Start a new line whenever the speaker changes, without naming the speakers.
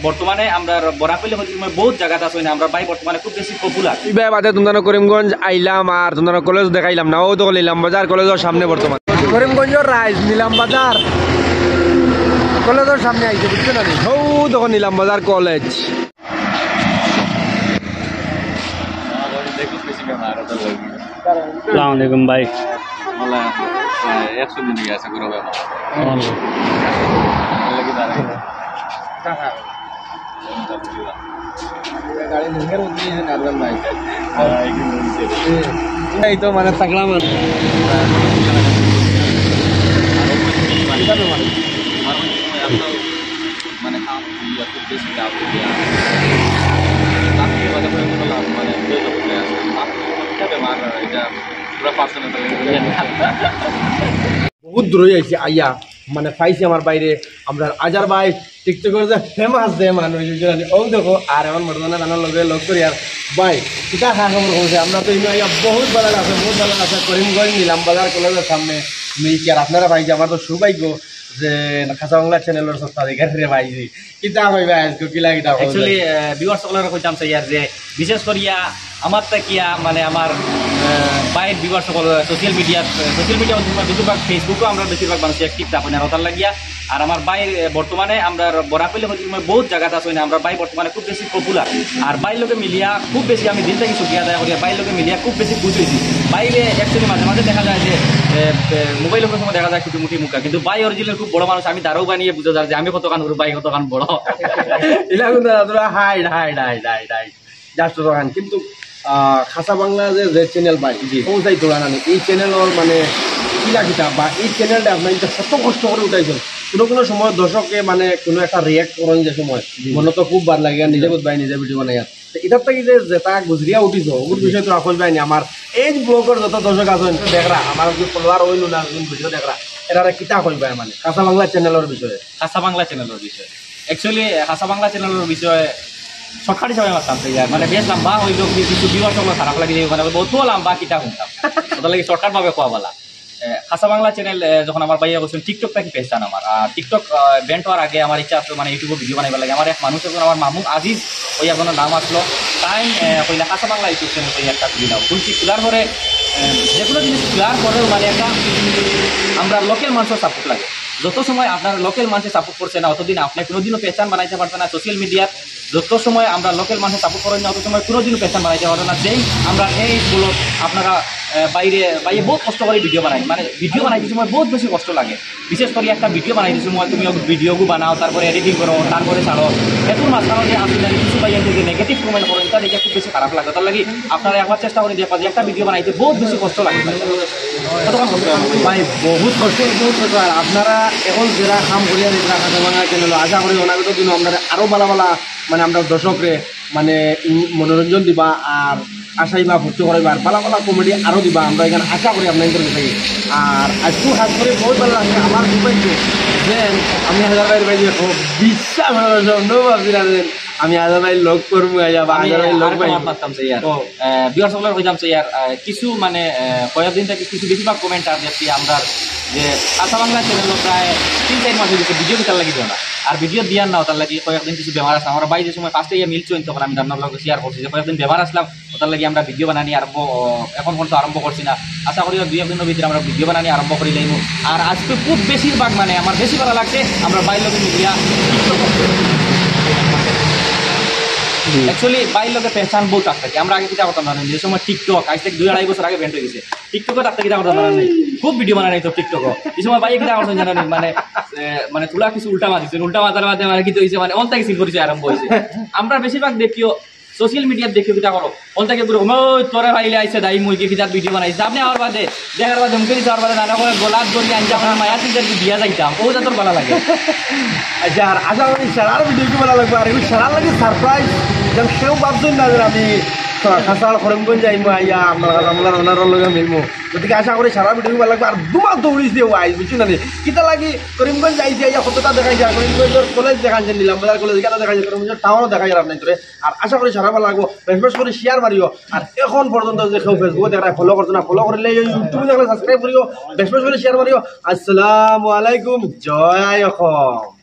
বর্তমানে আমরা বরাকলি হইতে বহুত জায়গাতে আছে না আমরা ভাই বর্তমানে খুব বেশি পপুলার
ইবাই বাদে তোমরা করিমগঞ্জ আইলাম আর তোমরা কলেজ দেখাইলাম না ও তো নিলাম বাজার কলেজের সামনে বর্তমান করিমগঞ্জের রাইজ নিলাম বাজার কলেজের সামনে আইছে বুঝছো না ও তখন নিলাম বাজার কলেজ
আসসালামু আলাইকুম ভাই
100 দিন গেছে করে বাবা গাড়ি নিয়ে উঠি নারবান ভাই এই তো মানে তাকলা মানে মানে কাম দিয়া খুব বেশি কাজ দিয়া তাকে বাদে করে বললাম মানে
বহুত দূরে আইছি আইয়া মানে পাইছি আমার বাইরে আমরা আজার ভাই টিকটকের যে ফেমাস যে মানুষ ও দেখো আর এমন বর্তমানে রান্নার লগে লগ করি আর ভাই কিতা খা খবর করছে আমরা তো ইনো আইয়া বহুত ভালো আছে করিমগঞ্জ নিলাম বাজার কলেজের সামনে মিলছি আর আপনারা ভাই যে আমার তো সৌভাগ্য যে খাসা বাংলা চ্যানেলের সত্তাধিকারী ভাইজি কিতা ভাই আজকে কিলা কিতা
অ্যাকচুয়ালি ভিউয়ার্স সকলের কইতাম স্যার যে বিশেষ করিয়া আমার তাকিয়া মানে আমার বাইরের ভিউয়ার্স সকল সোশ্যাল মিডিয়া বেশিরভাগ ফেসবুকও আমরা বেশিরভাগ মানুষ অ্যাক্টিভ থাকি না ওটার লাগিয়া আর আমার বাইর বর্তমানে আমরা বরাকলি হইতে বহুত জায়গাতে আছে না আমরা বাই বর্তমানে খুব বেশি পপুলার আর বাইর লোকে মিলিয়া খুব বেশি আমি দিন থেকে সুখিয়া দেয় করিয়া বাইর লোকে মিলিয়া খুব বেশি খুশি হয়েছি বাইরে অ্যাকচুয়ালি মাঝে মাঝে দেখা যায় যে মোবাইলের সময় দেখা যায় কিছু মুঠি মুখা কিন্তু বাই অরিজিনাল খুব বড় মানুষ আমি দাঁড়াও বানিয়ে বুঝে যায় যে আমি কত কান করবো বাই কত কান বড়
এটা কিন্তু হাইড জাস্ট দোকান কিন্তু খাসা বাংলা যে চ্যানেল পাই পৌঁছাই তোলা না এই চ্যানেলের মানে কিলা কিতা বা এই চ্যানেলটা আপনার কত কষ্ট করে উঠাইছেন কোনো সময় দর্শকে মানে কোনো একটা রিয়াক্ট করেন যে সময় মনে তো খুব ভাল লাগে নিজে বুঝবাই নিজে ভিডিও বানাই এটার থেকে যে তা গুজরিয়া উঠিছ ওগুলোর বিষয় তো রাখল পাইনি আমার এই ব্লগের যত দর্শক আছেন দেখরা আমার যে ফলোয়ার হইল না ভিডিও দেখরা এরা কিতা কই পায় মানে খাসা বাংলা চ্যানেলের বিষয়ে
অ্যাকচুয়ালি খাসা বাংলা চ্যানেলের বিষয়ে সরকারি সবাই আমার সামনে যায় মানে বেশ লম্বা হইল কিছু ভিউয়ার্স সকল খারাপ লাগে মানে বহুত লম্বা কিতা শুনতাম ওটা লাগে সরকারভাবে কোয়া বলা খাসা বাংলা চ্যানেল যখন আমার ভাইয়া বলছেন টিকটকটা কি পেয়েছেন আমার আর টিকটক ব্যান্ড হওয়ার আগে আমার ইচ্ছা আসলো মানে ইউটিউবে ভিডিও বানাইবার লাগে আমার এক মানুষ এখন আমার মামু আজিজ ওই এখন নাম আসলো তাই কইলা খাসা বাংলা ইউটিউব চ্যানেল ওই একটা খুলি নাও খুলছি খোলার পরে যে কোনো জিনিস খোলার পরেও মানে একটা আমরা লোকাল মানুষের সাপোর্ট লাগে যত সময় আপনার লোকাল মানুষের সাপোর্ট করছে না অতদিন আপনি কোনোদিনও পেছান বানাইতে পারছেন না সোশ্যাল মিডিয়ার যত সময় আমরা লোকাল মানুষের সাপোর্ট করেন না অত সময় কোনোদিনও পেছান বানাইতে পারবেন না যেই আমরা এইগুলো আপনারা বাইরে বহুত কষ্ট করে ভিডিও বানাই মানে ভিডিও বানাইতে সময় বহুত বেশি কষ্ট লাগে বিশেষ করে একটা ভিডিও বানাইতে সময় তুমি ভিডিওগু বানাও তারপরে এডিটিং করো তারপরে ছাড়ো এতুর মাঝখানে যে আপনি কিছু ভাইয়া যে নেগেটিভ কমেন্ট করেন তা দেখে খুব বেশি খারাপ লাগে তার লাগে আপনারা একবার চেষ্টা করে দেখা যে একটা ভিডিও বানাইতে বহুত বেশি কষ্ট লাগে
ভাই বহুত কষ্ট আর আপনারা এখন যারা কাম করিয়া দিচ্ছেন খাসা বাংলা চ্যানেল আশা করি অনাগত দিন আপনারা আরও ভালো মানে আমরা দর্শকরে মানে মনোরঞ্জন দিবা আর আশাইবা ভর্তি করাইবা আর ভালো কমেডি আরও দিবা আমরা এখানে আশা করি আপনার থাকি আর আজকেও খাস করে বহুত ভালো লাগছে আমার দুপাইছে যে আমি হাজার ভাইয়ের ভাই বিশ্বাস ভাবছিলাম আমি হাজার ভাই লগ করবো
কিছু মানে কয়েকদিন থেকে কিছু বেশিরভাগ কমেন্ট আর দেখছি আমরা যে খাসা বাংলা চ্যানেল প্রায় 3-4 মাস হয়েছে ভিডিও তার লাগি না আর ভিডিও দিয়ার না তার লাগি কয়েকদিন কিছু বেমার আসলাম আমরা বাইরে সময় ফার্স্টে গিয়ে মিলছো তখন আমি আপনার লগে শেয়ার করছি যে কয়েকদিন বেমার আসলাম ওটার লাগি আমরা ভিডিও বানানি আরম্ভ এখন পর্যন্ত আরম্ভ করছি না আশা করি 2 দিনের ভিতরে আমরা ভিডিও বানানি আরম্ভ করি লাইব আর আজকে খুব বেশিরভাগ মানে আমার বেশি ভালো লাগছে আমরা বাইরে লোকে মিডিয়া অ্যাকচুয়ালি বাইর লোকের পেহচান বহুত আসতে আমরা আগে কিতা করতাম জানেন যে সময় টিকটক আজ থেকে 2-2.5 বছর আগে ব্যান্ড হয়ে গেছে টিকটকে থাকতে কিতা করতাম জানেন খুব ভিডিও বানানি তো টিকটক এই সময় বাইরে কিতা করতাম জানেন মানে তুলা কিছু উল্টা মারছে উল্টা মাথার মাঝে মানে কি হয়েছে মানে অন থেকে সিল পরিচয় আরম্ভ হয়েছে আমরা বেশিরভাগ দেখিও সোশ্যাল মিডিয়াত দেখিও কিতা করো অন থেকে পুরো তোরে ভাইলে আইসে দাই মুরগি কিতার ভিডিও বানাইছে আপনি আমার বাদে দেখার বাদে মুখে দিতে বাদে নানা করে গোলাপ ধরি আনছে আপনার মায়া তিনটার দিয়া যাইতাম ও যা তোর ভালো লাগে
আচ্ছা আর আশা করি সারার ভিডিও কি ভালো লাগবে আর এগুলো সারার লাগে সারপ্রাইজ যেন সেও ভাবছেন না যে আমি খাসার করিমগঞ্জ যাইমু আইয়া আমরা ওনার লগে মিলমু গতিকে আশা করি সারা ভিডিও ভালো লাগবে আর দুমাস দৌড়িছে ও আইস বুঝছি না কিতা লাগি করিমগঞ্জ যাইছে আইয়া কতটা দেখাইছে আর করিমগঞ্জের কলেজ দেখাইছে নিলামবাজার কলেজ কেন দেখাইছে করিমগঞ্জের টাউনও দেখাই আর আপনার আর আশা করি সারা ভালো লাগবো বেশ করে শেয়ার মারিও আর এখন পর্যন্ত যে কেউ ফেসবুকে দেখা ফলো করছো না ফলো করলে ইউটিউবে দেখলে সাবস্ক্রাইব করিও বেশ করে শেয়ার মারিও আসসালামু আলাইকুম জয় অসম।